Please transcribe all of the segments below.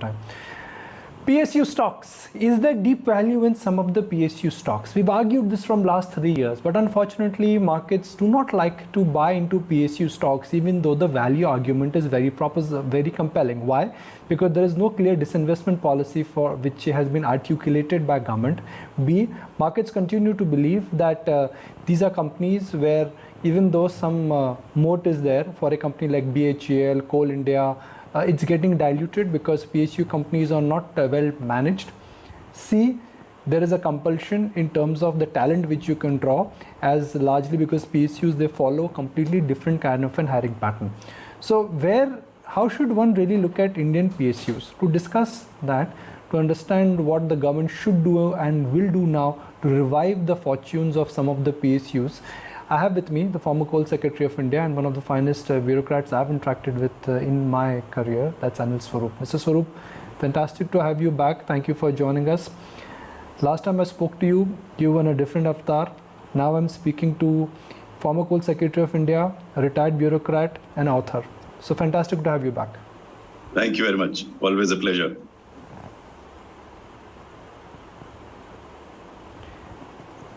time. PSU stocks. Is there deep value in some of the PSU stocks? We've argued this from last 3 years, but unfortunately markets do not like to buy into PSU stocks even though the value argument is very compelling. Why? Because there is no clear disinvestment policy for which has been articulated by government. B, markets continue to believe that these are companies where even though some moat is there for a company like BHEL, Coal India, it's getting diluted because PSU companies are not well managed. C, there is a compulsion in terms of the talent which you can draw, as largely because PSUs, they follow completely different kind of an hiring pattern. So how should one really look at Indian PSUs? To discuss that, to understand what the government should do and will do now to revive the fortunes of some of the PSUs, I have with me the former Coal Secretary of India and one of the finest bureaucrats I've interacted with in my career. That's Anil Swarup. Mr. Swarup, fantastic to have you back. Thank you for joining us. Last time I spoke to you, you were in a different avatar. Now I'm speaking to former Coal Secretary of India, a retired bureaucrat and author. So fantastic to have you back. Thank you very much. Always a pleasure.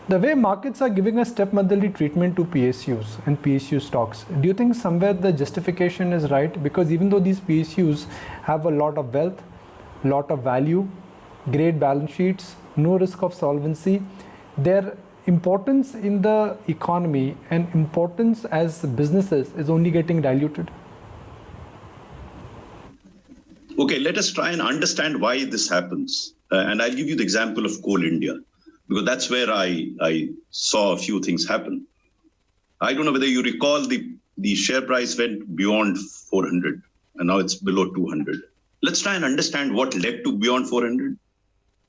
The way markets are giving a stepmotherly treatment to PSUs and PSU stocks, do you think somewhere the justification is right? Because even though these PSUs have a lot of wealth, lot of value, great balance sheets, no risk of solvency, their importance in the economy and importance as businesses is only getting diluted. Okay, let us try and understand why this happens. And I'll give you the example of Coal India, because that's where I saw a few things happen. I don't know whether you recall the share price went beyond 400 and now it's below 200. Let's try and understand what led to beyond 400.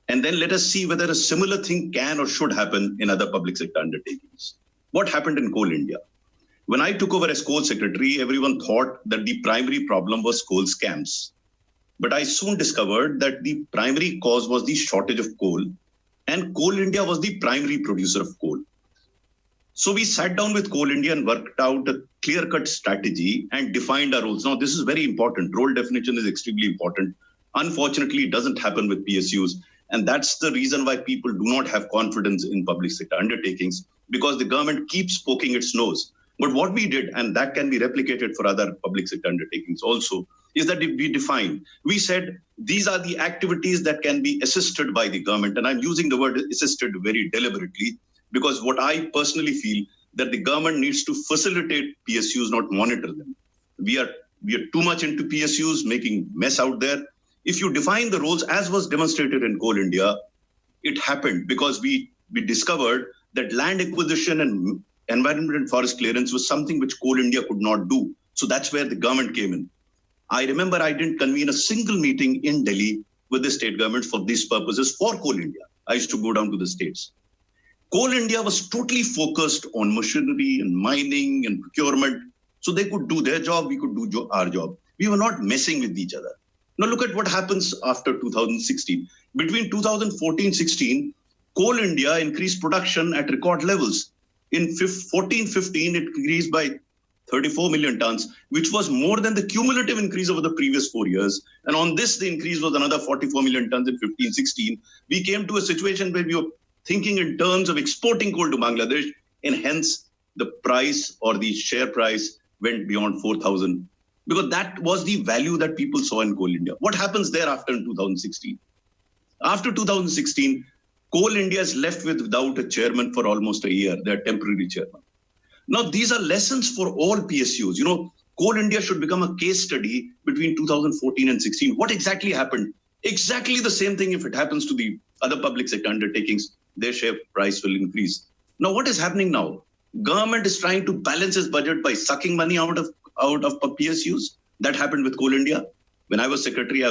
And then let us see whether a similar thing can or should happen in other public sector undertakings. What happened in Coal India? When I took over as Coal Secretary, everyone thought that the primary problem was coal scams. But I soon discovered that the primary cause was the shortage of coal. And Coal India was the primary producer of coal. So we sat down with Coal India and worked out a clear-cut strategy and defined our roles. Now, this is very important. Role definition is extremely important. Unfortunately, it doesn't happen with PSUs. And that's the reason why people do not have confidence in public sector undertakings, because the government keeps poking its nose. But what we did, and that can be replicated for other public sector undertakings also, is that we defined, we said, these are the activities that can be assisted by the government. And I'm using the word assisted very deliberately, because what I personally feel that the government needs to facilitate PSUs, not monitor them. We are too much into PSUs, making mess out there. If you define the roles, as was demonstrated in Coal India, it happened because we discovered that land acquisition and environment and forest clearance was something which Coal India could not do. So that's where the government came in. I remember I didn't convene a single meeting in Delhi with the state government for these purposes for Coal India. I used to go down to the states. Coal India was totally focused on machinery and mining and procurement. So they could do their job, we could do our job. We were not messing with each other. Now look at what happens after 2016. Between 2014-16, Coal India increased production at record levels. In 14-15, it increased by 34 million tons, which was more than the cumulative increase over the previous 4 years. And on this, the increase was another 44 million tons in 15-16. We came to a situation where we were thinking in terms of exporting coal to Bangladesh, and hence the price or the share price went beyond 4,000, because that was the value that people saw in Coal India. What happens thereafter in 2016? After 2016, Coal India is left without a chairman for almost a year, their temporary chairman. Now, these are lessons for all PSUs. You know, Coal India should become a case study between 2014 and 16. What exactly happened? Exactly the same thing if it happens to the other public sector undertakings, their share price will increase. Now, what is happening now? Government is trying to balance its budget by sucking money out of PSUs. That happened with Coal India. When I was secretary,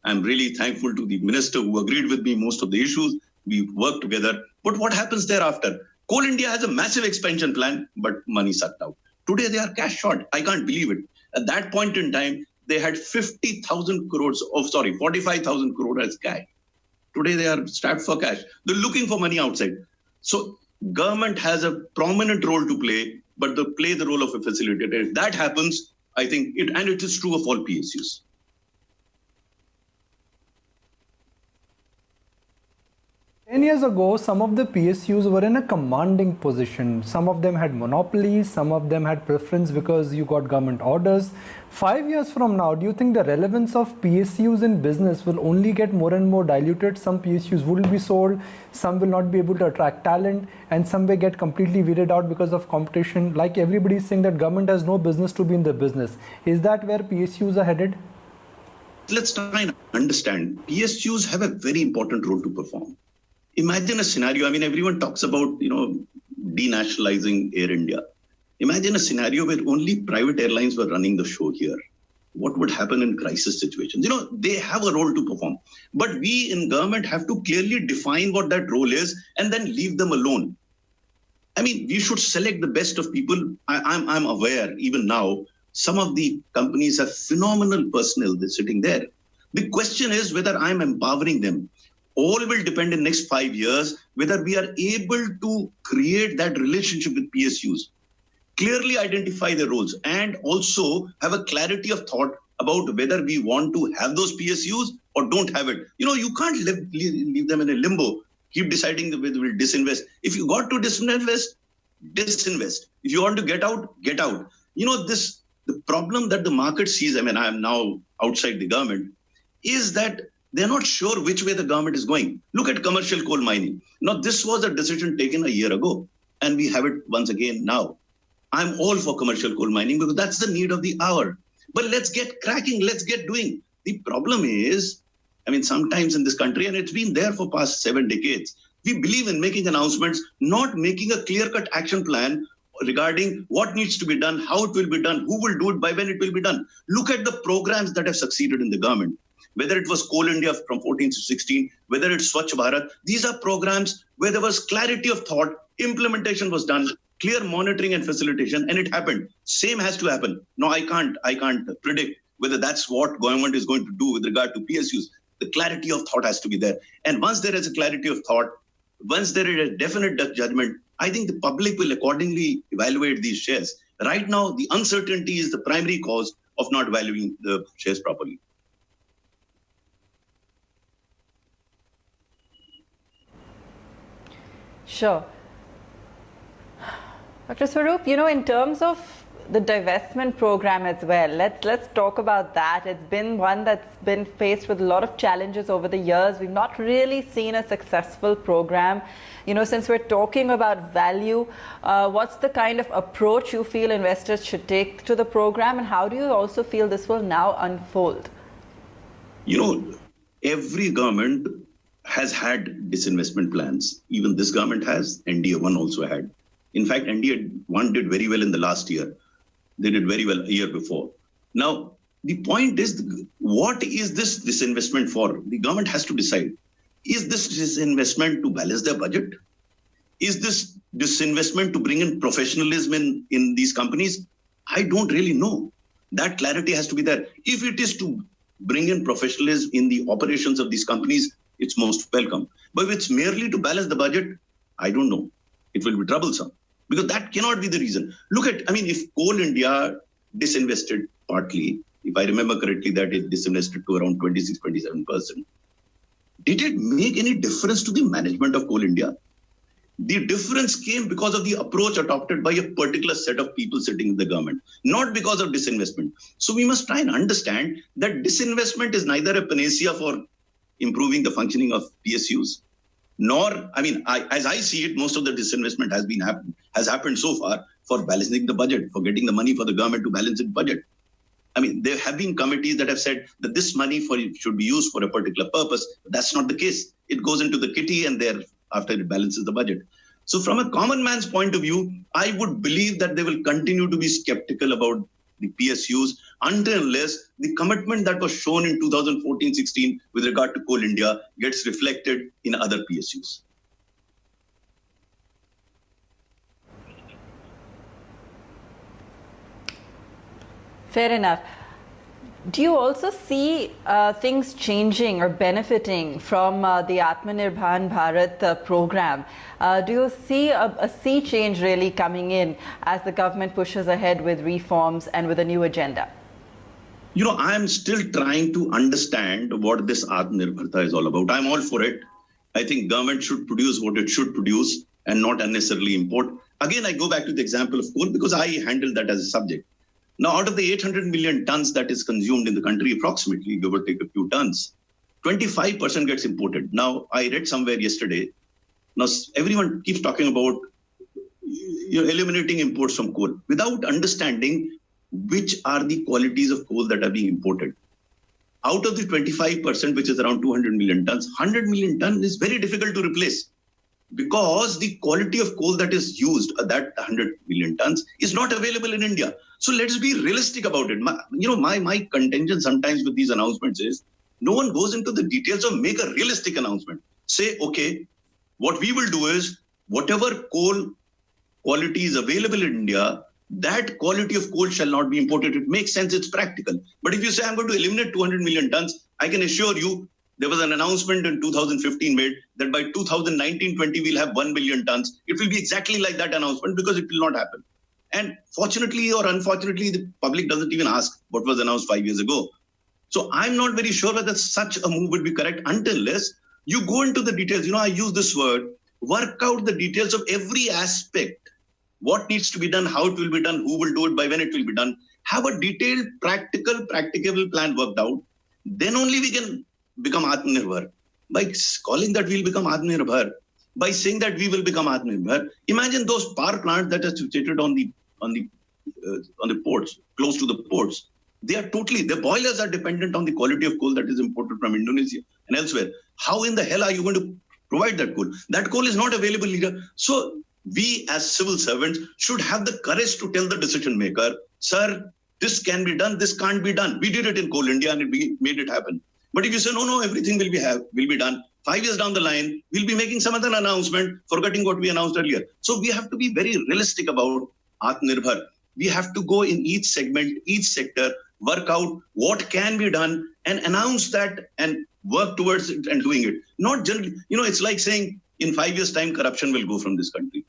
I'm really thankful to the minister who agreed with me most of the issues. We worked together. But what happens thereafter? Coal India has a massive expansion plan, but money sucked out. Today, they are cash short. I can't believe it. At that point in time, they had 45,000 crore as cash. Today, they are strapped for cash. They're looking for money outside. So government has a prominent role to play, but they play the role of a facilitator. If that happens, I think it is true of all PSUs. 10 years ago, some of the PSUs were in a commanding position. Some of them had monopolies, some of them had preference because you got government orders. 5 years from now, do you think the relevance of PSUs in business will only get more and more diluted? Some PSUs will be sold, some will not be able to attract talent, and some will get completely weeded out because of competition. Like everybody is saying that government has no business to be in the business. Is that where PSUs are headed? Let's try and understand. PSUs have a very important role to perform. Imagine a scenario. I mean, everyone talks about, denationalizing Air India. Imagine a scenario where only private airlines were running the show here. What would happen in crisis situations? They have a role to perform. But we in government have to clearly define what that role is and then leave them alone. I mean, we should select the best of people. I'm aware, even now, some of the companies have phenomenal personnel that's sitting there. The question is whether I'm empowering them. All will depend in next 5 years whether we are able to create that relationship with PSUs, clearly identify the roles, and also have a clarity of thought about whether we want to have those PSUs or don't have it. You can't leave them in a limbo, keep deciding whether we'll disinvest. If you got to disinvest, disinvest. If you want to get out, get out. The problem that the market sees, I mean, I am now outside the government, is that they're not sure which way the government is going. Look at commercial coal mining. Now, this was a decision taken a year ago, and we have it once again now. I'm all for commercial coal mining because that's the need of the hour. But let's get cracking, let's get doing. The problem is, I mean, sometimes in this country, and it's been there for past 7 decades, we believe in making announcements, not making a clear-cut action plan regarding what needs to be done, how it will be done, who will do it, by when it will be done. Look at the programs that have succeeded in the government, whether it was Coal India from 14 to 16, whether it's Swachh Bharat. These are programs where there was clarity of thought, implementation was done, clear monitoring and facilitation, and it happened. Same has to happen. No, I can't predict whether that's what government is going to do with regard to PSUs. The clarity of thought has to be there. And once there is a clarity of thought, once there is a definite judgment, I think the public will accordingly evaluate these shares. Right now, the uncertainty is the primary cause of not valuing the shares properly. Sure. Dr. Swarup, in terms of the divestment program as well, let's talk about that. It's been one that's been faced with a lot of challenges over the years. We've not really seen a successful program. Since we're talking about value, what's the kind of approach you feel investors should take to the program, and how do you also feel this will now unfold? Every government has had disinvestment plans. Even this government has, NDA 1 also had. In fact, NDA 1 did very well in the last year. They did very well a year before. Now, the point is, what is this disinvestment for? The government has to decide. Is this disinvestment to balance their budget? Is this disinvestment to bring in professionalism in these companies? I don't really know. That clarity has to be there. If it is to bring in professionalism in the operations of these companies, it's most welcome. But if it's merely to balance the budget, I don't know. It will be troublesome. Because that cannot be the reason. Look at, if Coal India disinvested partly, if I remember correctly, that it disinvested to around 26-27%. Did it make any difference to the management of Coal India? The difference came because of the approach adopted by a particular set of people sitting in the government, not because of disinvestment. So we must try and understand that disinvestment is neither a panacea for improving the functioning of PSUs, nor, as I see it, most of the disinvestment has happened so far for balancing the budget, for getting the money for the government to balance its budget. There have been committees that have said that this money should be used for a particular purpose. That's not the case. It goes into the kitty and thereafter it balances the budget. So from a common man's point of view, I would believe that they will continue to be skeptical about the PSUs until unless the commitment that was shown in 2014-16 with regard to Coal India gets reflected in other PSUs. Fair enough. Do you also see things changing or benefiting from the Atmanirbhar Bharat program? Do you see a sea change really coming in as the government pushes ahead with reforms and with a new agenda? I'm still trying to understand what this Atmanirbharta is all about. I'm all for it. I think government should produce what it should produce and not unnecessarily import. Again, I go back to the example of coal because I handle that as a subject. Now, out of the 800 million tons that is consumed in the country, approximately, give or take a few tons, 25% gets imported. Now, I read somewhere yesterday, now everyone keeps talking about eliminating imports from coal without understanding which are the qualities of coal that are being imported. Out of the 25%, which is around 200 million tons, 100 million tons is very difficult to replace because the quality of coal that is used, that 100 million tons, is not available in India. So let's be realistic about it. My contention sometimes with these announcements is no one goes into the details or make a realistic announcement. Say, okay, what we will do is whatever coal quality is available in India, that quality of coal shall not be imported. It makes sense, it's practical. But if you say I'm going to eliminate 200 million tons, I can assure you there was an announcement in 2015 made that by 2019-20 we'll have 1 million tons. It will be exactly like that announcement because it will not happen. And fortunately or unfortunately, the public doesn't even ask what was announced 5 years ago. So I'm not very sure whether such a move would be correct unless you go into the details. I use this word, work out the details of every aspect. What needs to be done, how it will be done, who will do it, by when it will be done. Have a detailed, practicable plan worked out. Then only we can become Atmanirbhar. By calling that we'll become Atmanirbhar, by saying that we will become Atmanirbhar, imagine those power plants that are situated on the ports, close to the ports. The boilers are dependent on the quality of coal that is imported from Indonesia and elsewhere. How in the hell are you going to provide that coal? That coal is not available either. So we as civil servants should have the courage to tell the decision maker, sir, this can be done, this can't be done. We did it in Coal India and we made it happen. But if you say, no, everything will be done, 5 years down the line, we'll be making some other announcement, forgetting what we announced earlier. So we have to be very realistic about Atmanirbhar. We have to go in each segment, each sector, work out what can be done and announce that and work towards it and doing it. Not generally, it's like saying in 5 years' time, corruption will go from this country.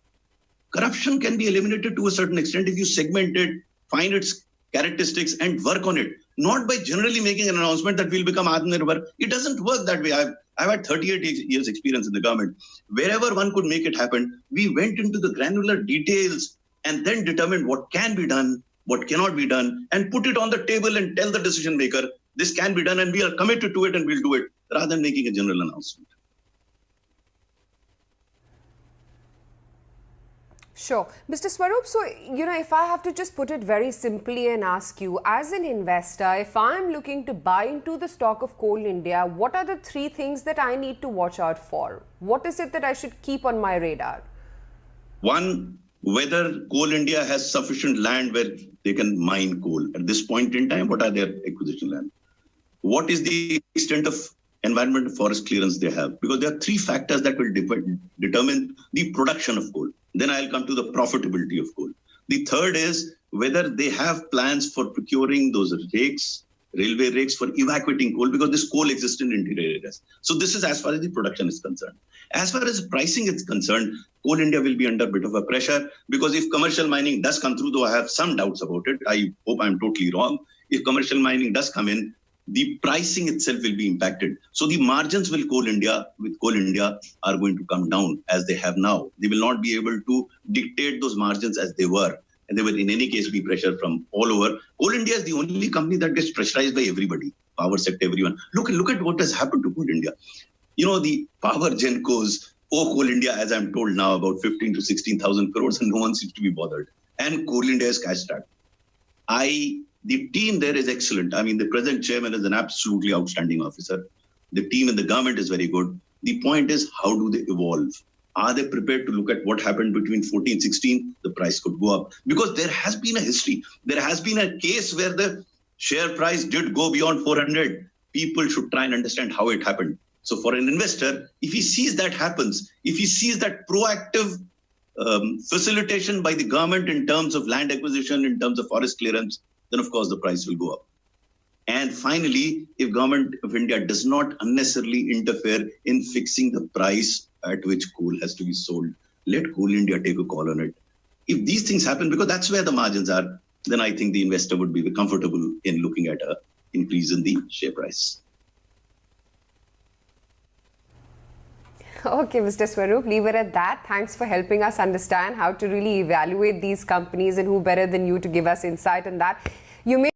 Corruption can be eliminated to a certain extent if you segment it, find its characteristics and work on it. Not by generally making an announcement that we'll become Atmanirbhar. It doesn't work that way. I've had 38 years experience in the government. Wherever one could make it happen, we went into the granular details and then determined what can be done, what cannot be done, and put it on the table and tell the decision maker, this can be done and we are committed to it and we'll do it, rather than making a general announcement. Sure. Mr. Swarup, so, if I have to just put it very simply and ask you, as an investor, if I'm looking to buy into the stock of Coal India, what are the 3 things that I need to watch out for? What is it that I should keep on my radar? One, whether Coal India has sufficient land where they can mine coal. At this point in time, what are their acquisition land? What is the extent of environmental forest clearance they have? Because there are 3 factors that will determine the production of coal. Then I'll come to the profitability of coal. The third is whether they have plans for procuring those rakes, railway rakes for evacuating coal, because this coal exists in interior areas. So this is as far as the production is concerned. As far as pricing is concerned, Coal India will be under a bit of a pressure because if commercial mining does come through, though I have some doubts about it, I hope I'm totally wrong. If commercial mining does come in, the pricing itself will be impacted. So the margins with Coal India are going to come down as they have now. They will not be able to dictate those margins as they were. And they will in any case be pressure from all over. Coal India is the only company that gets pressurized by everybody. Power sector, everyone. Look at what has happened to Coal India. The power gencos owe Coal India, as I'm told now, about 15 to 16,000 crores and no one seems to be bothered. And Coal India is cash strapped. The team there is excellent. I mean, the present chairman is an absolutely outstanding officer. The team in the government is very good. The point is, how do they evolve? Are they prepared to look at what happened between 14, 16? The price could go up. Because there has been a history. There has been a case where the share price did go beyond 400. People should try and understand how it happened. So for an investor, if he sees that happens, if he sees that proactive facilitation by the government in terms of land acquisition, in terms of forest clearance, then of course the price will go up. And finally, if government of India does not unnecessarily interfere in fixing the price at which coal has to be sold, let Coal India take a call on it. If these things happen, because that's where the margins are, then I think the investor would be comfortable in looking at an increase in the share price. Okay, Mr. Swarup, leave it at that. Thanks for helping us understand how to really evaluate these companies, and who better than you to give us insight on that. You may